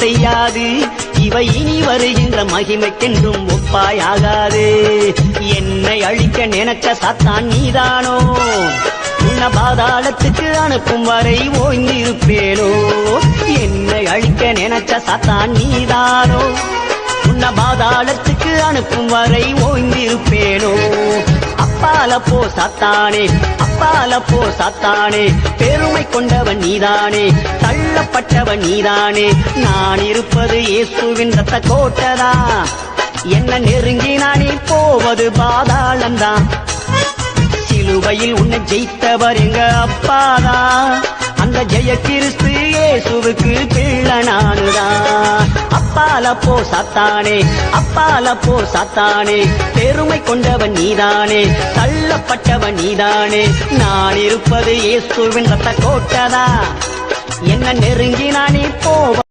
செய்யாது. இவை இனி வருகின்ற மகிமைக்கென்றும் ஒப்பாயாகாது. என்னை அழிக்க நினைச்ச சாத்தான் நீதானோ, உன்னை பாதாளத்துக்கு அனுப்பும் வரை ஓய்ந்திருப்பேனோ. என்னை அழிக்க நினைச்ச சாத்தான் நீதானோ, உன்னை பாதாளத்துக்கு அனுப்பும் வரை ஓய்ந்திருப்பேனோ. அப்பால போ சாத்தானே, அப்பால போ சாத்தானே, பெருமை கொண்டவன் நீதானே, தள்ளப்பட்டவன் நீதானே. நான் இருப்பது இயேசுவின் ரத்த கோட்டதா, என்ன நெருங்கி நானே போவது பாதாளந்தான். சிலுவையில் உன்னை ஜெயித்தவர் எங்க அப்பாதா, அந்த ஜெய கிறிஸ்து இயேசுவுக்கு பிள்ளை நானுதான். அப்பால போ சாத்தானே, அப்பால போ சாத்தானே, பெருமை கொண்டவன் நீதானே, தள்ளப்பட்டவன் நீதானே. நான் இருப்பது இயேசுவின் ரத்த கோட்டதா, என்ன நெருங்கி நானே போவ